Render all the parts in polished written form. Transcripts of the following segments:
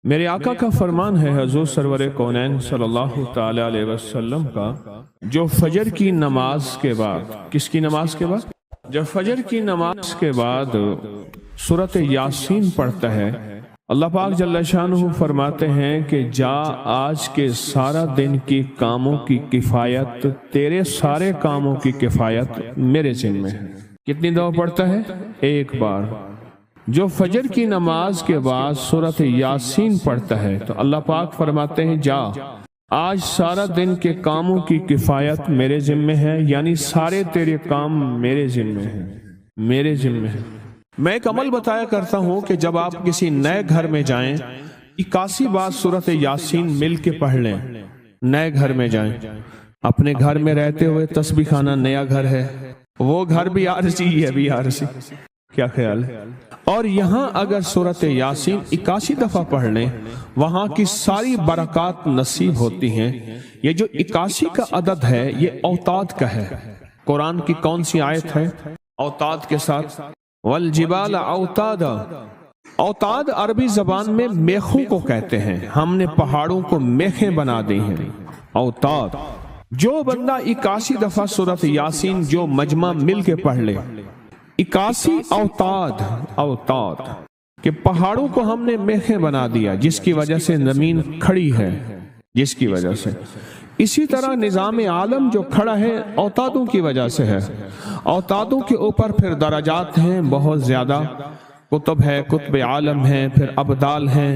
میرے آقا کا فرمان ہے حضور سرور کونین صلی اللہ تعالی علیہ وسلم کا، جو فجر کی نماز کے بعد، کس کی نماز کے بعد؟ جب فجر کی نماز کے بعد سورۃ یاسین پڑھتا ہے، اللہ پاک جل شانہ فرماتے ہیں کہ جا آج کے سارا دن کی کاموں کی کفایت، تیرے سارے کاموں کی کفایت میرے ذمہ ہے۔ کتنی دفعہ پڑھتا ہے؟ ایک بار۔ جو فجر کی نماز کے بعد سورۃ یاسین پڑھتا ہے تو اللہ پاک فرماتے ہیں جا آج سارا دن کے کاموں کی کفایت میرے ذمہ ہے، یعنی سارے تیرے کام میرے ذمہ ہیں، میرے ذمہ ہیں۔ میں ایک عمل بتایا کرتا ہوں کہ جب آپ کسی نئے گھر میں جائیں 81 بار سورۃ یاسین مل کے پڑھ لیں۔ نئے گھر میں جائیں، اپنے گھر میں رہتے ہوئے تسبیح خانہ نیا گھر ہے، وہ گھر بھی عارضی، یہ بھی عارضی، کیا خیال ہے؟ اور یہاں اگر سورۃ یاسین 81 دفعہ پڑھ لیں، وہاں کی ساری برکات نصیب ہوتی ہیں۔ یہ جو 81 کا عدد ہے یہ اوتاد کا ہے۔ قرآن کی کون سی آیت ہے اوتاد کے ساتھ؟ والجبال اوتادا۔ اوتاد عربی زبان میں میخوں کو کہتے ہیں، ہم نے پہاڑوں کو میخیں بنا دی ہیں، اوتاد۔ جو بندہ 81 دفعہ سورۃ یاسین جو مجمع مل کے پڑھ لے، 81 اوتاد، اوتاد کہ پہاڑوں کو ہم نے میخیں بنا دیا، جس کی وجہ سے زمین کھڑی ہے، جس کی وجہ سے۔ اسی طرح نظام عالم جو کھڑا ہے اوتادوں کی وجہ سے ہے۔ اوتادوں کے اوپر پھر درجات ہیں بہت زیادہ، قطب ہے، قطب عالم ہے، پھر ابدال ہیں،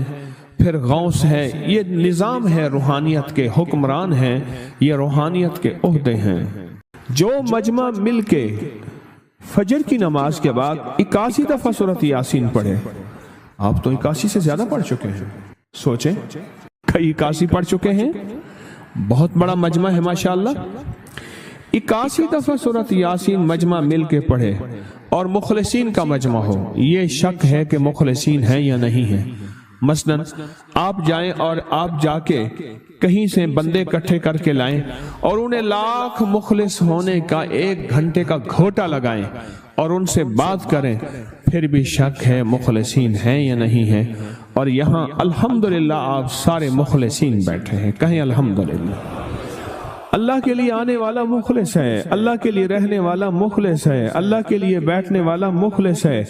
پھر غوث ہے۔ یہ نظام ہے، روحانیت کے حکمران ہیں، یہ روحانیت کے عہدے ہیں۔ جو مجمع مل کے فجر کی نماز کے بعد 81 دفعہ سورۃ یاسین پڑھے، آپ تو 81 سے زیادہ پڑھ چکے ہیں، سوچیں کئی 81 پڑھ چکے ہیں، بہت بڑا مجمع ہے ماشاءاللہ۔ 81 دفعہ سورۃ یاسین مجمع مل کے پڑھے اور مخلصین کا مجمع ہو، یہ شک ہے کہ مخلصین ہیں یا نہیں ہیں۔ مثلا آپ جائیں اور آپ جا کے کہیں سے بندے اکٹھے کر کے لائیں اور انہیں لاکھ مخلص ہونے کا 1 گھنٹے کا گھوٹا لگائیں اور ان سے بات کریں، پھر بھی شک ہے مخلصین ہیں یا نہیں ہیں۔ اور یہاں الحمدللہ آپ سارے مخلصین بیٹھے ہیں، کہیں الحمدللہ۔ اللہ کے لیے آنے والا مخلص ہے، اللہ کے لیے رہنے والا مخلص ہے، اللہ کے لیے بیٹھنے والا مخلص ہے۔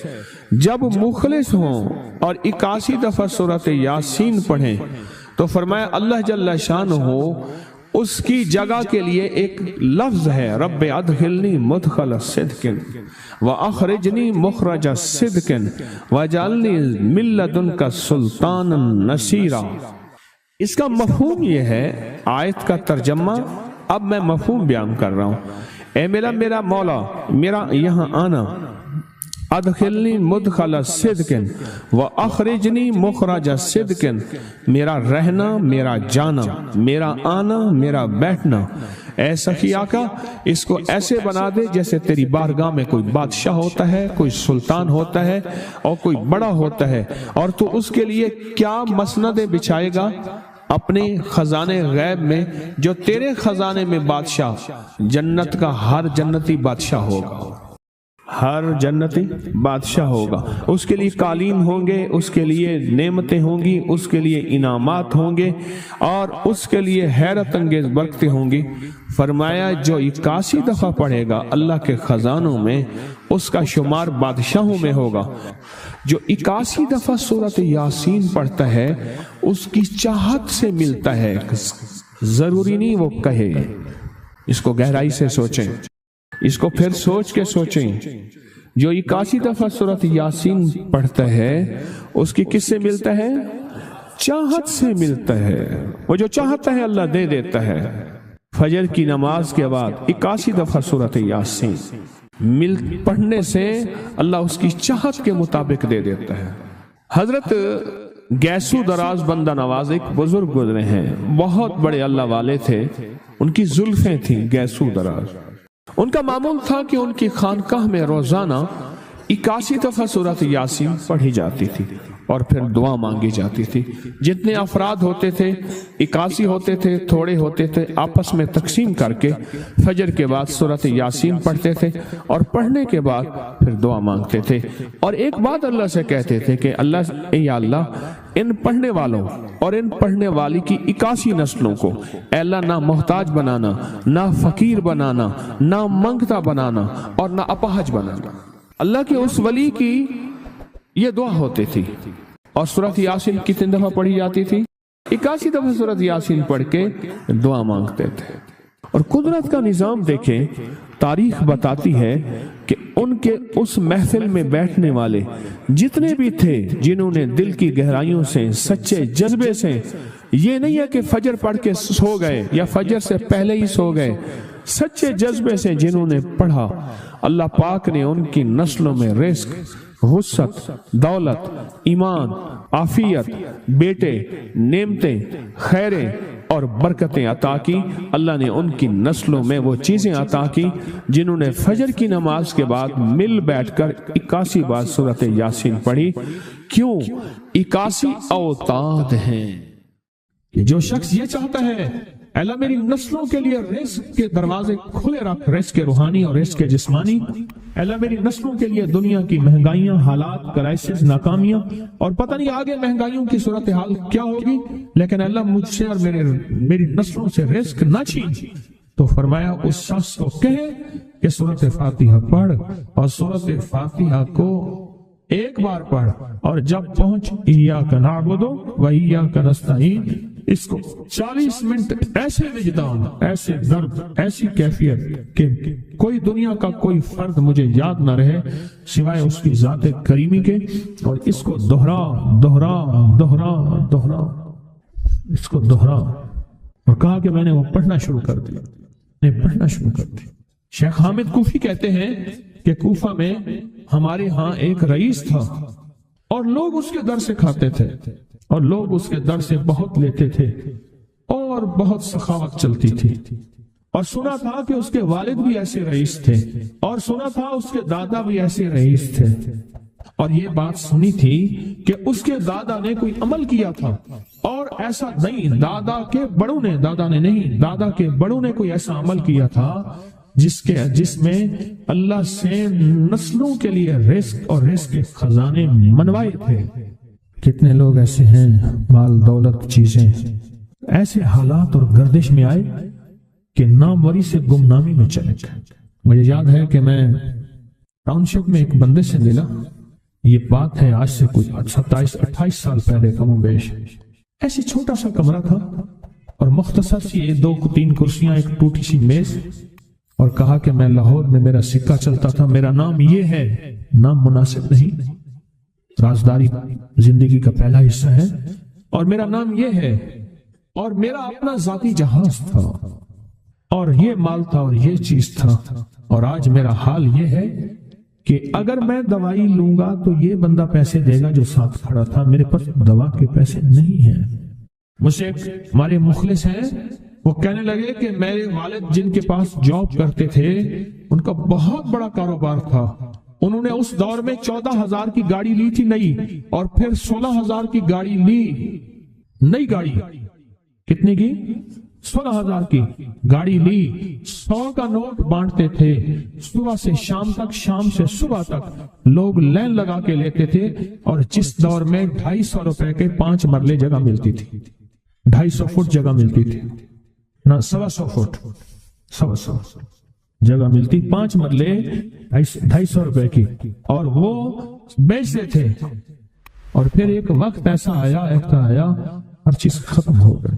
جب مخلص ہوں اور 81 دفعہ سورۃ یاسین پڑھیں تو فرمایا اللہ جل شانہ اس کی جگہ کے لیے ایک لفظ ہے، رب ادخلنی مدخل صدق واخرجنی مخرج صدق واجعلنی من لدنک سلطانا نصیرا۔ اس کا مفہوم یہ ہے، آیت کا ترجمہ اب میں مفہوم بیان کر رہا ہوں۔ اے میرا مولا، میرا یہاں آنا، ادخلنی مدخل صدق واخرجنی مخرج صدق، میرا رہنا، میرا جانا، میرا آنا، میرا بیٹھنا، اے سخی آقا اس کو ایسے بنا دے جیسے تیری بارگاہ میں کوئی بادشاہ ہوتا ہے، کوئی سلطان ہوتا ہے اور کوئی بڑا ہوتا ہے، اور تو اس کے لیے کیا مسندیں بچھائے گا اپنے خزانے غیب میں، جو تیرے خزانے میں بادشاہ، جنت کا ہر جنتی بادشاہ ہوگا، ہر جنتی بادشاہ ہوگا، اس کے لیے قالین ہوں گے، اس کے لیے نعمتیں ہوں گی، اس کے لیے انعامات ہوں گے، اور اس کے لیے حیرت انگیز برکتیں ہوں گی۔ فرمایا جو 81 دفعہ پڑھے گا اللہ کے خزانوں میں، اس کا شمار بادشاہوں میں ہوگا۔ جو 81 دفعہ سورۃ یاسین پڑھتا ہے اس کی چاہت سے ملتا ہے، ضروری نہیں وہ کہے۔ اس کو گہرائی سے سوچیں، اس کو پھر سوچ کے سوچیں۔ جو 81 دفعہ سورۃ یاسین پڑھتا ہے اس کی کس سے ملتا ہے؟ چاہت سے ملتا ہے۔ وہ جو چاہتا ہے اللہ دے دیتا ہے۔ فجر کی نماز کے بعد 81 دفعہ سورۃ یاسین پڑھنے سے اللہ اس کی چاہت کے مطابق دے دیتا ہے۔ حضرت گیسو دراز بندہ نواز ایک بزرگ گزرے ہیں، بہت بڑے اللہ والے تھے، ان کی زلفیں تھیں گیسو دراز۔ ان کا معمول تھا کہ ان کی خانقاہ میں روزانہ 81 دفعہ سورۃ یاسین پڑھی جاتی تھی اور پھر دعا مانگی جاتی تھی۔ جتنے افراد ہوتے تھے 81 ہوتے تھے، تھوڑے ہوتے تھے، آپس میں تقسیم کر کے فجر کے بعد سورۃ یاسین پڑھتے تھے اور پڑھنے کے بعد پھر دعا مانگتے تھے، اور ایک بات اللہ سے کہتے تھے کہ اللہ، یا اللہ ان پڑھنے والوں اور ان پڑھنے والی کی 81 نسلوں کو اے اللہ نہ محتاج بنانا، نہ فقیر بنانا، نہ منگتا بنانا اور نہ اپاہج بنانا۔ اللہ کے اس ولی کی یہ دعا ہوتی تھی، اور سورۃ یاسین کتنی دفعہ پڑھی جاتی تھی؟ 81 دفعہ سورۃ یاسین پڑھ کے دعا مانگتے تھے۔ اور قدرت کا نظام دیکھیں، تاریخ بتاتی ہے کہ ان کے اس محفل میں بیٹھنے والے جتنے بھی تھے، جنہوں نے دل کی گہرائیوں سے، سچے جذبے سے، یہ نہیں ہے کہ فجر پڑھ کے سو گئے یا فجر سے پہلے ہی سو گئے، سچے جذبے سے جنہوں نے پڑھا، اللہ پاک نے ان کی نسلوں میں رزق، وسعت، دولت، ایمان، عافیت، بیٹے، نعمتیں، خیریں اور برکتیں عطا کی۔ اللہ نے ان کی نسلوں میں وہ چیزیں عطا کی جنہوں نے فجر کی نماز کے بعد مل بیٹھ کر 81 بار سورۃ یاسین پڑھی۔ کیوں؟ 81 اوتاد ہیں کہ جو شخص یہ چاہتا ہے اللہ میری نسلوں کے لیے رزق کے دروازے کھلے رکھ، رزق روحانی اور رزق جسمانی، اللہ میری نسلوں کے لیے دنیا کی مہنگائیاں، حالات، کرائسس، ناکامیاں اور پتہ نہیں آگے مہنگائیوں کی صورتحال کیا ہوگی، لیکن اللہ مجھ سے اور میری نسلوں سے رزق نہ چھین، تو فرمایا اس شخص کو کہے کہ سورۃ فاتحہ پڑھ، اور سورۃ فاتحہ کو ایک بار پڑھ، اور جب پہنچ ایاک نعبد و ایاک نستعین، اس کو 40 منٹ ایسے وجدان، ایسے درد، ایسی کیفیت کہ کوئی دنیا کا کوئی فرد مجھے یاد نہ رہے سوائے اس کی ذات کریمی کے، اور اس کو دہرا دہرا دہرا دہرا، اس کو دہرا، اور کہا کہ میں نے وہ پڑھنا شروع کر دیا۔ شیخ حامد کوفی کہتے ہیں کہ کوفہ میں ہمارے ہاں ایک رئیس تھا، اور لوگ اس کے در سے کھاتے تھے، اور لوگ اس کے در سے بہت لیتے تھے، اور بہت سخاوت چلتی تھی، اور سنا تھا کہ اس کے والد بھی ایسے رئیس تھے، اور سنا تھا اس کے دادا بھی ایسے رئیس تھے، اور یہ بات سنی تھی کہ اس کے دادا نے کوئی عمل کیا تھا، اور ایسا نہیں، دادا کے بڑوں نے کوئی ایسا عمل کیا تھا جس میں اللہ سے نسلوں کے لیے رزق اور رزق کے خزانے منوائے تھے۔ کتنے لوگ ایسے ہیں، مال دولت چیزیں، ایسے حالات اور گردش میں آئے کہ ناموری سے گمنامی میں چلے گئے۔ مجھے یاد ہے کہ میں ٹاؤن شپ میں ایک بندے سے ملا، یہ بات ہے آج سے کوئی 27-28 سال پہلے کم و بیش، ایسے چھوٹا سا کمرہ تھا اور مختصر سی 2-3 کرسیاں، ایک ٹوٹی سی میز، اور کہا کہ میں لاہور میں میرا سکہ چلتا تھا، میرا نام یہ ہے، نام مناسب نہیں، رازداری زندگی کا پہلا حصہ ہے، اور میرا نام یہ ہے، اور میرا اپنا ذاتی جہاز تھا، اور یہ مال تھا، اور یہ چیز تھا، اور آج میرا حال یہ ہے کہ اگر میں دوائی لوں گا تو یہ بندہ پیسے دے گا جو ساتھ کھڑا تھا، میرے پاس دوا کے پیسے نہیں ہیں۔ مجھ سے ہمارے مخلص ہیں، وہ کہنے لگے کہ میرے والد جن کے پاس جاب کرتے تھے ان کا بہت بڑا کاروبار تھا، انہوں نے اس دور میں 14,000 کی گاڑی لی تھی نئی، اور پھر 16,000 کی گاڑی لی، نئی گاڑی، کتنے کی؟ 16,000 کی گاڑی لی، 100 کا نوٹ بانٹتے تھے، صبح سے شام تک، شام سے صبح تک لوگ لین لگا کے لیتے تھے، اور جس دور میں 250 روپے کے 5 مرلے جگہ ملتی تھی، 250 فٹ جگہ ملتی تھی، نہ 125 فٹ، 125 جگہ ملتی، 5 مرلے 250 روپے کی، اور وہ بیچتے تھے۔ اور پھر ایک وقت ایسا آیا ہر چیز ختم ہو گئی۔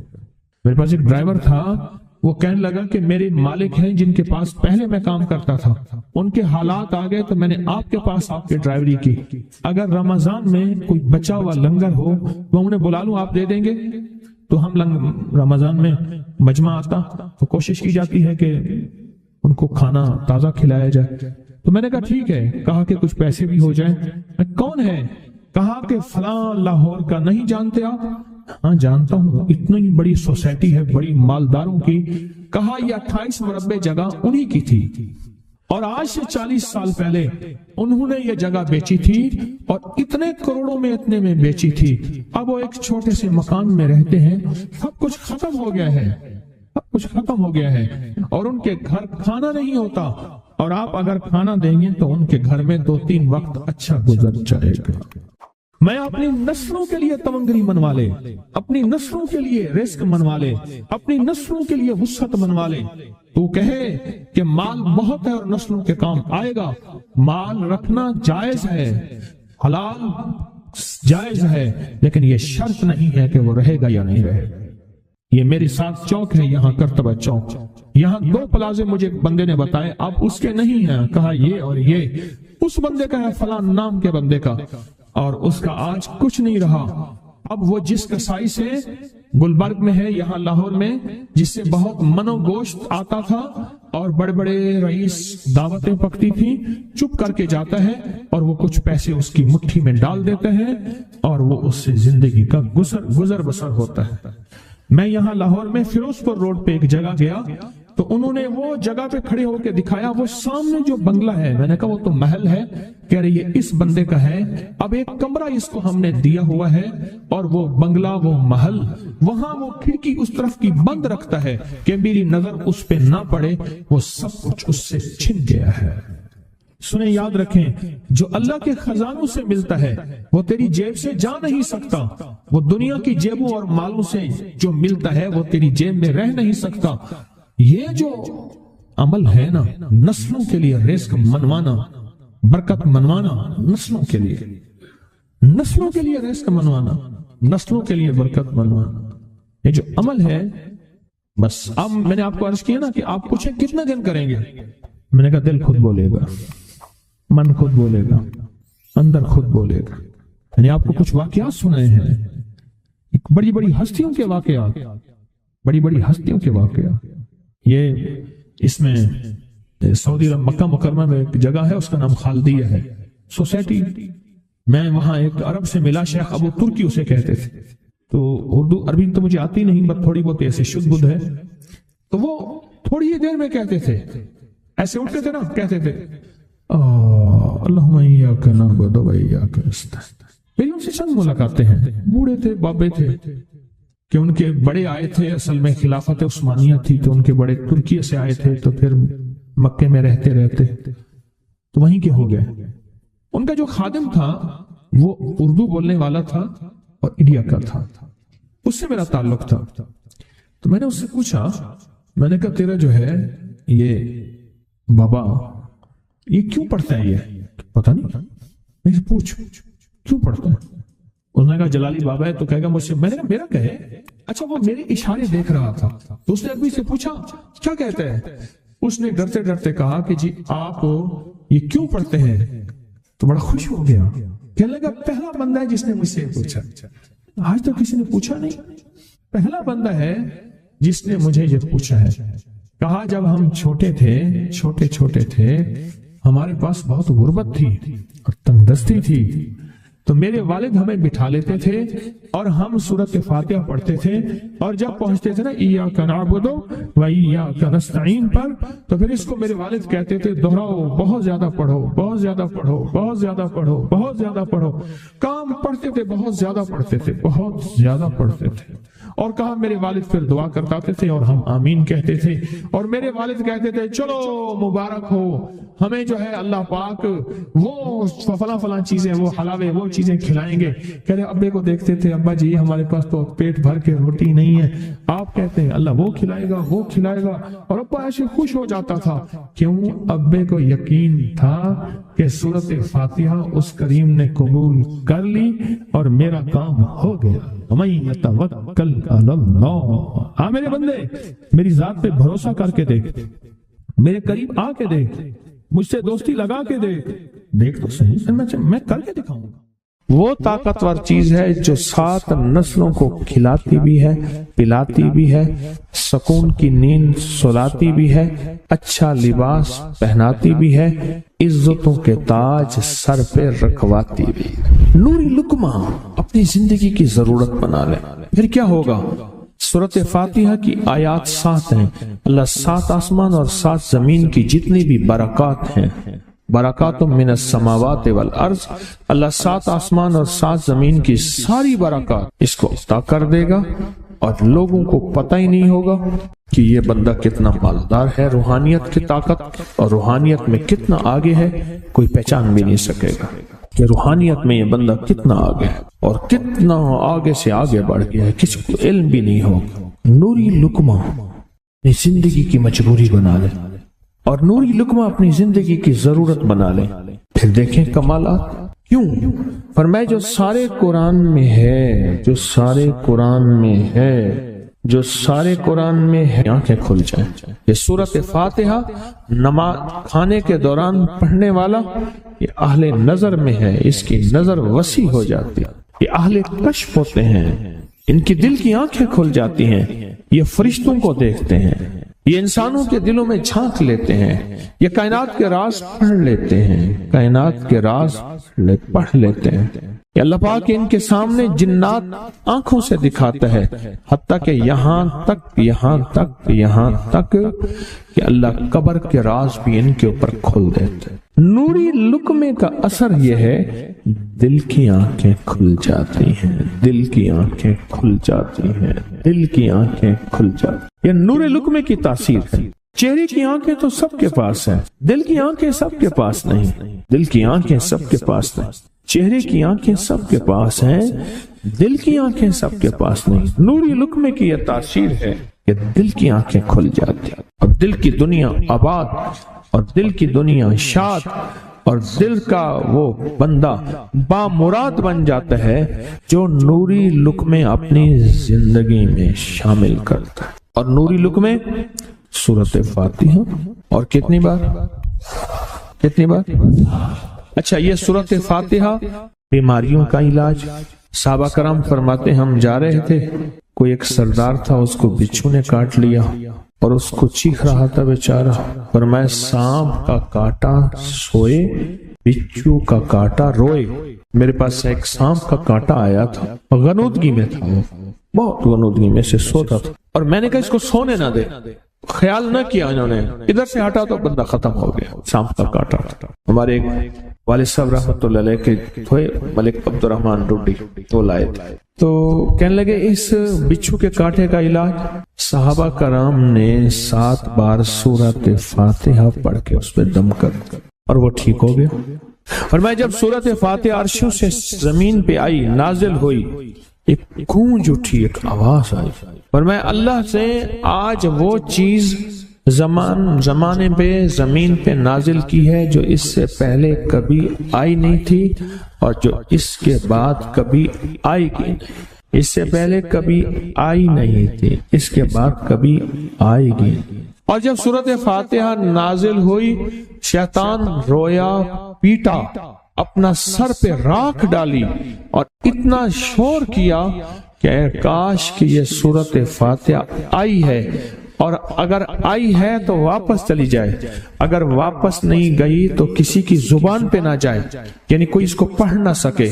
میرے پاس ایک ڈرائیور تھا، وہ کہنے لگا کہ میرے مالک ہیں جن کے پاس پہلے میں کام کرتا تھا، ان کے حالات آ گئے تو میں نے آپ کے پاس آپ کی ڈرائیوری کی، اگر رمضان میں کوئی بچا ہوا لنگر ہو وہ انہیں بلا لوں، آپ دے دیں گے؟ تو ہم رمضان میں مجمع آتا تو کوشش کی جاتی ہے کہ ان کو کھانا تازہ کھلایا جائے، تو میں نے کہا ٹھیک ہے، کہا کہ کچھ پیسے بھی ہو جائیں۔ میں کون ہے؟ کہا کہ فلاں لاہور کا، نہیں جانتے آپ؟ ہاں جانتا ہوں، اتنی بڑی سوسائٹی ہے بڑی مالداروں کی۔ کہا یہ 28 مربع جگہ انہی کی تھی، اور آج سے 40 سال پہلے انہوں نے یہ جگہ بیچی تھی، اور اتنے کروڑوں میں اتنے میں بیچی تھی، اب وہ ایک چھوٹے سے مکان میں رہتے ہیں، سب کچھ ختم ہو گیا ہے، سب کچھ ختم ہو گیا ہے، اور ان کے گھر کھانا نہیں ہوتا، اور آپ اگر کھانا دیں گے تو ان کے گھر میں 2-3 وقت اچھا گزر جائے گا۔ میں اپنی نسلوں کے لیے تمنگری منوا لے، اپنی نسلوں کے لیے رزق منوا لے، اپنی نسلوں کے لیے وسعت منوا لے۔ تو کہے کہ مال بہت ہے اور نسلوں کے کام آئے گا، مال رکھنا جائز ہے، حلال جائز ہے، لیکن یہ شرط نہیں ہے کہ وہ رہے گا یا نہیں رہے گا۔ یہ میری ساتھ چوک ہے، یہاں کرتبہ چوک، یہاں 2 پلازے مجھے بندے نے بتائے، اب اس کے نہیں ہیں، کہا یہ اور یہ اس بندے کا ہے، فلاں نام کے بندے کا، اور اس کا آج کچھ نہیں رہا۔ اب وہ جس کسائی سے گلبرگ میں ہے، یہاں لاہور میں، جس سے بہت منو گوشت آتا تھا اور بڑے بڑے رئیس دعوتیں پکتی تھی، چپ کر کے جاتا ہے اور وہ کچھ پیسے اس کی مٹھی میں ڈال دیتے ہیں اور وہ اس سے زندگی کا گزر بسر ہوتا ہے۔ میں یہاں لاہور میں فیروز پور روڈ پہ ایک جگہ گیا تو انہوں نے وہ جگہ پہ کھڑے ہو کے دکھایا، وہ سامنے جو بنگلہ ہے، میں نے کہا وہ تو محل ہے، کہہ رہے یہ اس بندے کا ہے، اب ایک کمرہ اس کو ہم نے دیا ہوا ہے اور وہ بنگلہ وہ محل، وہاں وہ کھڑکی اس طرف کی بند رکھتا ہے کہ میری نظر اس پہ نہ پڑے، وہ سب کچھ اس سے چھن گیا ہے۔ سنیں، یاد رکھیں، جو اللہ کے خزانوں سے ملتا ہے وہ تیری جیب سے جا نہیں سکتا، وہ دنیا کی جیبوں اور مالوں سے جو ملتا ہے وہ تیری جیب میں رہ نہیں سکتا۔ یہ جو عمل ہے نا، نسلوں کے لیے رزق منوانا، برکت منوانا، نسلوں کے لیے رزق منوانا، نسلوں کے لیے برکت منوانا، یہ جو عمل ہے، بس اب میں نے آپ کو عرض کیا نا کہ آپ پوچھیں کتنے دن کریں گے، میں نے کہا دل خود بولے گا، من خود بولے گا، اندر خود بولے گا۔ میں نے آپ کو کچھ واقعات سنائے ہیں، بڑی بڑی ہستیوں کے واقعات، یہ اس میں سعودی عرب مکہ مکرمہ میں ایک جگہ ہے، اس کا نام خالدیہ ہے سوسائٹی۔ میں وہاں ایک عرب سے ملا، شیخ ابو ترکی اسے کہتے تھے، تو اردو عربی تو مجھے آتی نہیں، بس تھوڑی بہت ایسے شد بدھ ہے، تو وہ تھوڑی ہی دیر میں کہتے تھے، ایسے اٹھتے تھے نا، کہتے تھے اللہم ایاک نعبد و ایاک نستعین۔ میری ان سے چند ملاقاتیں ہیں، بوڑھے تھے، بابے تھے، کہ ان کے بڑے آئے تھے، اصل میں خلافت عثمانیہ تھی تو ان کے بڑے ترکیہ سے آئے تھے، تو پھر مکے میں رہتے تو وہیں کے ہو گئے۔ ان کا جو خادم تھا وہ اردو بولنے والا تھا اور انڈیا کا تھا، اس سے میرا تعلق تھا، تو میں نے اس سے پوچھا، میں نے کہا تیرا جو ہے یہ بابا یہ کیوں پڑھتا ہے؟ یہ پتہ نہیں، میں سے پوچھ کیوں پڑھتا ہے؟ اس نے کہا جلالی بابا ہے تو کہے گا مجھ سے، میں نے کہا میرا کہے، اچھا وہ میرے اشارے دیکھ رہا تھا، تو اس نے ابھی سے پوچھا کیا کہتے ہیں؟ اس نے ڈرتے ڈرتے کہا کہ جی آپ یہ کیوں پڑھتے ہیں؟ تو بڑا خوش ہو گیا، کہنے لگا پہلا بندہ ہے جس نے مجھ سے پوچھا، آج تو کسی نے پوچھا نہیں، پہلا بندہ ہے جس نے مجھے یہ پوچھا ہے۔ کہا جب ہم چھوٹے تھے ہمارے پاس بہت غربت تھی اور تنگ دستی تھی، تو میرے والد ہمیں بٹھا لیتے تھے اور ہم سورۃ فاتحہ پڑھتے تھے، اور جب پہنچتے تھے نا ایاک نعبد و ایاک نستعین پر، تو پھر اس کو میرے والد کہتے تھے دہراؤ، بہت زیادہ پڑھو، بہت زیادہ پڑھو، بہت زیادہ پڑھو، بہت زیادہ پڑھو۔ کام پڑھتے تھے، بہت زیادہ پڑھتے تھے، بہت زیادہ پڑھتے تھے، اور کہا میرے والد پھر دعا کرتے تھے اور ہم آمین کہتے تھے، اور میرے والد کہتے تھے چلو مبارک ہو، ہمیں جو ہے اللہ پاک وہ فلاں چیزیں، وہ حلاوے، وہ چیزیں کھلائیں گے۔ کہہ رہے ابے کو دیکھتے تھے، ابا جی ہمارے پاس تو پیٹ بھر کے روٹی نہیں ہے، آپ کہتے ہیں اللہ وہ کھلائے گا، وہ کھلائے گا، اور ابا ایسے خوش ہو جاتا تھا۔ کیوں؟ ابے کو یقین تھا کہ سورۃ فاتحہ اس کریم نے قبول کر لی اور میرا کام ہو گیا۔ وَمَن يَتَوَكَّلْ عَلَى اللَّهِ، ہاں میرے بندے میری ذات پہ بھروسہ کر کے دیکھ، میرے قریب آ کے دیکھ، مجھ سے دوستی لگا کے دیکھ تو صحیح، میں کر کے دکھاؤں گا۔ وہ طاقتور چیز ہے جو 7 نسلوں کو کھلاتی بھی ہے، پلاتی بھی ہے، سکون کی نیند سلاتی بھی ہے، اچھا لباس پہناتی بھی ہے، عزتوں کے تاج سر پہ رکھواتی بھی۔ نوری لقمہ اپنی زندگی کی ضرورت بنا لے، پھر کیا ہوگا؟ سورۃ فاتحہ کی آیات 7 ہیں، اللہ 7 آسمان اور 7 زمین کی جتنی بھی برکات ہیں، برکات من السماوات والارض، اللہ 7 آسمان اور 7 زمین کی ساری برکات اس کو عطا کر دے گا، اور لوگوں کو پتہ ہی نہیں ہوگا کہ یہ بندہ کتنا مالدار ہے، روحانیت کی طاقت اور روحانیت میں کتنا آگے ہے، کوئی پہچان بھی نہیں سکے گا۔ کہ روحانیت میں یہ بندہ کتنا آگے ہے اور کتنا آگے سے آگے بڑھ گیا ہے، کسی کو علم بھی نہیں ہوگا۔ نوری لقمہ اپنی زندگی کی مجبوری بنا لے اور نوری لقمہ اپنی زندگی کی ضرورت بنا لے، پھر دیکھیں کمالات۔ کیوں؟ فرمائے جو سارے قرآن میں ہے، جو سارے قرآن میں ہے، جو سارے قرآن میں ہے، آنکھیں کھل جائیں۔ یہ سورۃ فاتحہ نماز کھانے کے دوران پڑھنے والا یہ اہل نظر میں ہے، اس کی نظر وسیع ہو جاتی ہے، یہ اہل کشف ہوتے ہیں، ان کی دل کی آنکھیں کھل جاتی ہیں، یہ فرشتوں کو دیکھتے ہیں، یہ انسانوں کے دلوں میں جھانک لیتے ہیں، یہ کائنات کے راز پڑھ لیتے ہیں، کائنات کے راز پڑھ لیتے ہیں۔ کہ اللہ پاک ان کے سامنے جنات آنکھوں سے دکھاتا ہے، حتیٰ کہ یہاں تک کہ اللہ قبر کے راز بھی ان کے اوپر کھول دیتے ہیں۔ نوری لقمے کا اثر یہ ہے دل کی آنکھیں کھل جاتی ہیں، دل کی آنکھیں کھل جاتی ہیں، دل کی آنکھیں کھل جاتی ہیں۔ یہ نور لقمے کی تاثیر ہے۔ چہرے کی آنکھیں تو سب کے پاس ہیں، دل کی آنکھیں سب کے پاس نہیں، دل کی آنکھیں سب کے پاس نہیں، چہرے کی آنکھیں سب کے پاس ہیں، دل کی آنکھیں سب کے پاس نہیں۔ نوری لقمے کی یہ تاثیر ہے کہ دل کی آنکھیں کھل جاتی ہیں اور دل کی دنیا آباد اور دل کی دنیا شاد اور دل کا وہ بندہ بامراد بن جاتا ہے جو نوری لقمے اپنی زندگی میں شامل کرتا ہے۔ اور نوری لقمے سورۃ فاتحہ اور کتنی بار؟ اچھا، یہ سورۃ فاتحہ بیماریوں کا علاج۔ صحابہ کرام فرماتے ہم جا رہے تھے، کوئی ایک سردار تھا، اس کو بچھو نے کاٹ لیا اور اس کو چیخ رہا تھا بیچارہ۔ فرمایا سانپ کا کاٹا سوئے، بچھو کا کاٹا روئے۔ میرے پاس ایک سانپ کا کاٹا آیا تھا، غنودگی میں تھا، وہ بہت غنودگی میں سے سوتا تھا، اور میں نے کہا اس کو سونے نہ دے، خیال نہ کیا انہوں نے، ادھر سے ہٹا تو بندہ ختم ہو گیا، سانپ کا کاٹا تھا۔ ہمارے ایک والد صاحب رحمۃ اللہ علیہ کے تھے ملک عبد الرحمن ڈوڈی، وہ لائے تو کہنے لگے اس بچھو کے کاٹے کا علاج صحابہ کرام نے 7 بار سورۃ فاتحہ پڑھ کے اس پہ دم کر اور وہ ٹھیک ہو گیا۔ اور میں جب سورۃ فاتحہ عرشوں سے زمین پہ آئی، نازل ہوئی، ایک گونج اٹھی، ایک آواز آئی، اور میں اللہ سے آج وہ چیز زمانے پہ زمین پہ نازل کی ہے جو اس سے پہلے کبھی آئی نہیں تھی اور جو اس کے بعد کبھی آئے گی نہیں۔ اس سے پہلے کبھی آئی نہیں تھی، اس کے بعد کبھی آئے گی۔ اور جب سورۃ فاتحہ نازل ہوئی، شیطان رویا، پیٹا، اپنا سر پہ راکھ ڈالی اور اتنا شور کیا کہ کاش کہ یہ سورۃ فاتحہ آئی ہے، اور اگر آئی ہے تو واپس چلی جائے، اگر واپس نہیں گئی تو کسی کی زبان پہ نہ جائے، یعنی کوئی اس کو پڑھ نہ سکے،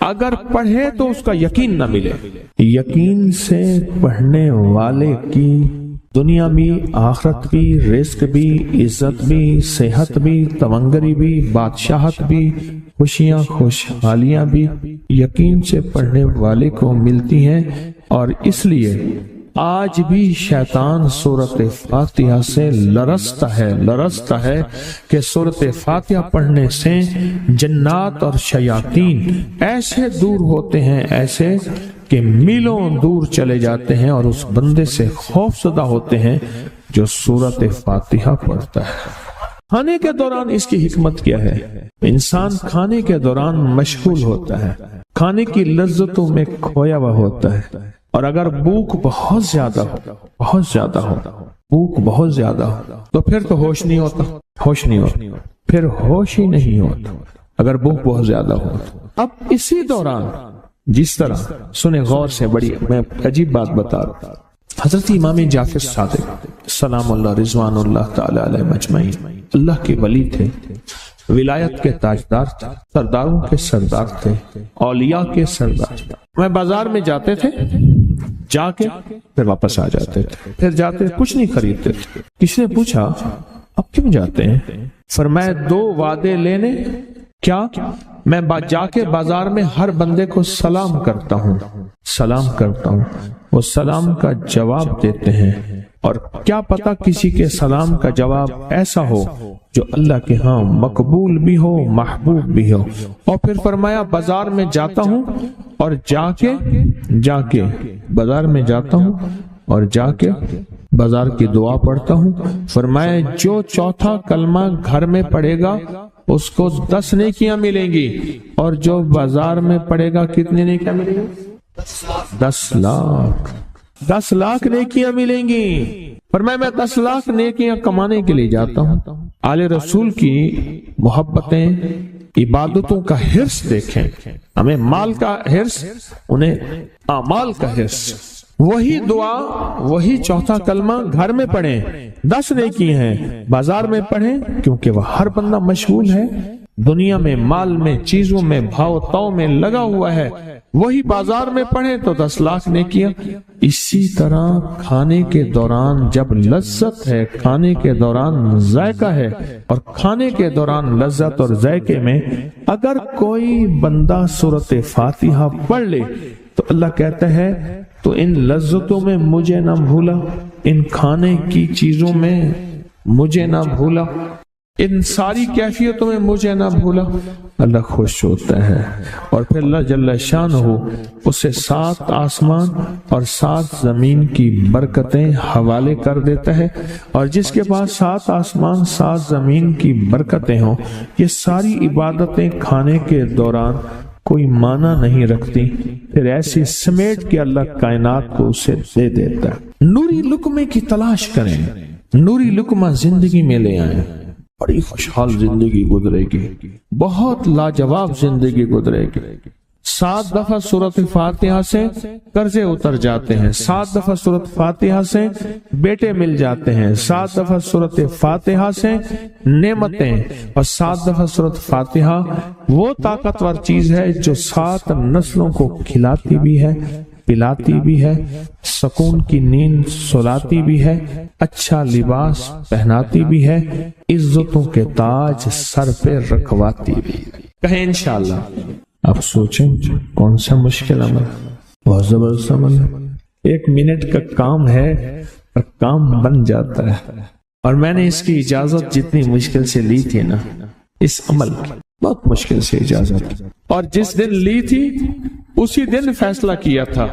اگر پڑھے تو اس کا یقین نہ ملے۔ یقین سے پڑھنے والے کی دنیا بھی، آخرت بھی، رزق بھی، عزت بھی، صحت بھی، تمنگری بھی، بادشاہت بھی، خوشیاں خوشحالیاں بھی یقین سے پڑھنے والے کو ملتی ہیں۔ اور اس لیے آج بھی شیطان سورۃ فاتحہ سے لرزتا ہے کہ سورۃ فاتحہ پڑھنے سے جنات اور شیاطین ایسے دور ہوتے ہیں، ایسے کہ میلوں دور چلے جاتے ہیں، اور اس بندے سے خوف زدہ ہوتے ہیں جو سورۃ فاتحہ پڑھتا ہے۔ کھانے کے دوران اس کی حکمت کیا ہے؟ انسان کھانے کے دوران مشغول ہوتا ہے، کھانے کی لذتوں میں کھویا ہوا ہوتا ہے، اور اگر بھوک بہت زیادہ ہو بھوک بہت زیادہ ہو تو پھر تو ہوش نہیں ہوتا، پھر ہوش ہی نہیں ہوتا اگر بھوک بہت زیادہ ہو۔ اب اسی دوران جس طرح سنیں غور سے، بڑی میں عجیب بات بتا رہا ہوں، حضرت امام جعفر صادق سلام اللہ رضوان اللہ تعالی علیہ مجمعین اللہ کے ولی تھے، ولایت کے تاجدار تھے، سرداروں کے سردار تھے، اولیاء کے سردار تھے۔ میں بازار میں جاتے تھے، جا کے پھر واپس آ جاتے تھے، پھر جاتے کچھ نہیں خریدتے تھے۔ کسی نے پوچھا اب کیوں جاتے ہیں؟ فرمایا 2 وعدے لینے، کیا میں جا کے بازار میں ہر بندے کو سلام کرتا ہوں، وہ سلام کا جواب دیتے ہیں اور کیا پتا کسی کے سلام کا جواب ایسا ہو جو اللہ کے ہاں مقبول بھی ہو محبوب بھی ہو۔ اور پھر فرمایا بازار میں جاتا ہوں اور جا کے بازار میں جاتا ہوں اور جا کے بازار کی دعا پڑھتا ہوں۔ فرمایا جو چوتھا کلمہ گھر میں پڑھے گا اس کو 10 نیکیاں ملیں گی، اور جو بازار میں پڑھے گا کتنی نیکیاں ملیں گی؟ 10 لاکھ نیکیاں ملیں گی۔ فرمایا میں 10 لاکھ نیکیاں کمانے کے لیے جاتا ہوں۔ آل رسول کی محبتیں، عبادتوں کا حرص دیکھیں، ہمیں مال کا حرص، انہیں اعمال کا حرص۔ وہی دعا، وہی چوتھا کلمہ گھر میں پڑھیں 10 نیکی ہیں، بازار میں پڑھیں کیونکہ وہ ہر بندہ مشغول ہے، دنیا میں، مال میں، چیزوں میں، بھاؤ تاؤ میں لگا ہوا ہے۔ وہی بازار میں پڑھیں تو 10 لاکھ نیکیاں۔ اسی طرح کھانے کے دوران جب لذت ہے، کھانے کے دوران ذائقہ ہے، اور کھانے کے دوران لذت اور ذائقے میں اگر کوئی بندہ سورۃ فاتحہ پڑھ لے تو اللہ کہتا ہے تو ان لذتوں میں مجھے نہ بھولا، ان کھانے کی چیزوں میں مجھے نہ بھولا، ان ساری کیفیتوں میں مجھے نہ بھولا۔ اللہ خوش ہوتا ہے، اور پھر اللہ جل شانہ اسے 7 آسمان اور 7 زمین کی برکتیں حوالے کر دیتا ہے، اور جس کے پاس 7 آسمان 7 زمین کی برکتیں ہوں، یہ ساری عبادتیں کھانے کے دوران کوئی معنی نہیں رکھتی، پھر ایسی سمیٹ کے اللہ کائنات کو اسے دے دیتا ہے۔ نوری لقمے کی تلاش کریں، نوری لقمہ زندگی میں لے آئیں، بڑی خوشحال زندگی گزرے گی، بہت لاجواب زندگی گزرے گی۔ 7 دفعہ سورۃ فاتحہ سے قرضے اتر جاتے ہیں، 7 دفعہ سورۃ فاتحہ سے بیٹے مل جاتے ہیں، 7 دفعہ سورۃ فاتحہ سے نعمتیں، اور 7 دفعہ سورۃ فاتحہ وہ طاقتور چیز ہے جو 7 نسلوں کو کھلاتی بھی ہے، پلاتی بھی ہے، سکون کی نیند سلاتی بھی ہے، اچھا لباس پہناتی بھی ہے، عزتوں کے تاج سر پہ رکھواتی بھی۔ کہیں انشاءاللہ۔ آپ سوچیں کون سا مشکل عمل، بہت زبردست عمل ہے، 1 منٹ کا کام ہے اور کام بن جاتا ہے۔ اور میں نے اس کی اجازت جتنی مشکل سے لی تھی نا، اس عمل بہت مشکل سے اجازت، اور جس دن لی تھی اسی دن فیصلہ کیا تھا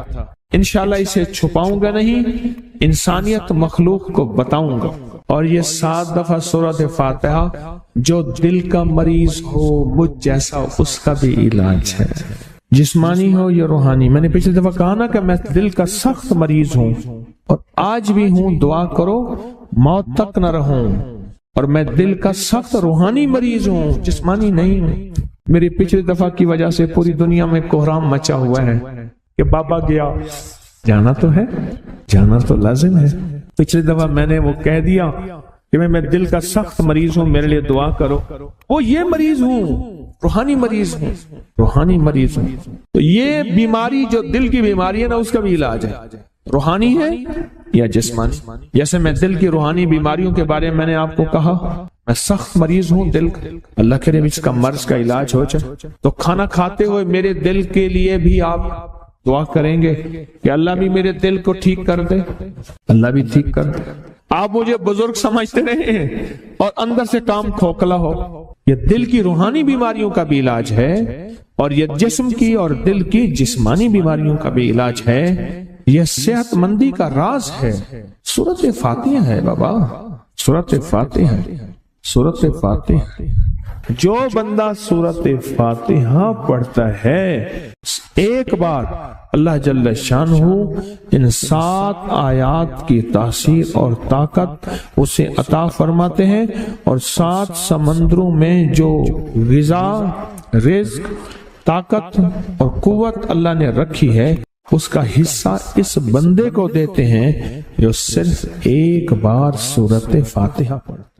انشاءاللہ اسے چھپاؤں گا نہیں، انسانیت مخلوق کو بتاؤں گا۔ اور یہ 7 دفعہ سورۃ فاتحہ جو دل کا مریض ہو مجھ جیسا اس کا بھی علاج ہے، جسمانی ہو یا روحانی۔ میں نے پچھلی دفعہ کہا نا کہ میں دل کا سخت مریض ہوں اور آج بھی ہوں، دعا کرو موت تک نہ رہوں، اور میں دل کا سخت روحانی مریض ہوں، جسمانی نہیں ہوں۔ میری پچھلی دفعہ کی وجہ سے پوری دنیا میں کوہرام مچا ہوا ہے کہ بابا گیا، جانا تو ہے، جانا تو لازم ہے۔ پچھلی دفعہ میں نے وہ کہہ دیا کہ میں دل کا سخت مریض ہوں، میرے لیے دعا کرو، وہ یہ مریض ہوں، روحانی مریض ہوں، روحانی مریض ہوں۔ تو یہ بیماری جو دل کی بیماری ہے نا، اس کا بھی علاج ہے، روحانی ہے یا جسمانی۔ جیسے میں دل کی روحانی بیماریوں کے بارے میں نے آپ کو کہا، میں سخت مریض ہوں دل کا، اللہ کرے اس کا مرض کا علاج ہو جائے۔ تو کھانا کھاتے ہوئے میرے دل کے لیے بھی آپ دعا کریں گے کہ اللہ بھی میرے دل کو ٹھیک کر دے، اللہ بھی ٹھیک کر دے۔ آپ مجھے بزرگ سمجھتے رہے اور اندر سے کام کھوکھلا ہو، یہ دل کی روحانی بیماریوں کا بھی علاج ہے، اور یہ جسم کی اور دل کی جسمانی بیماریوں کا بھی علاج ہے۔ یہ صحت مندی کا راز ہے، سورۃ فاتحہ ہے بابا، سورۃ فاتحہ، سورۃ فاتحہ۔ جو بندہ سورۃ فاتحہ پڑھتا ہے ایک بار، اللہ جل شانہ ان 7 آیات کی تاثیر اور طاقت اسے عطا فرماتے ہیں، اور 7 سمندروں میں جو غذا، رزق، طاقت اور قوت اللہ نے رکھی ہے اس کا حصہ اس بندے کو دیتے ہیں جو صرف ایک بار سورۃ فاتحہ پڑھتا ہے۔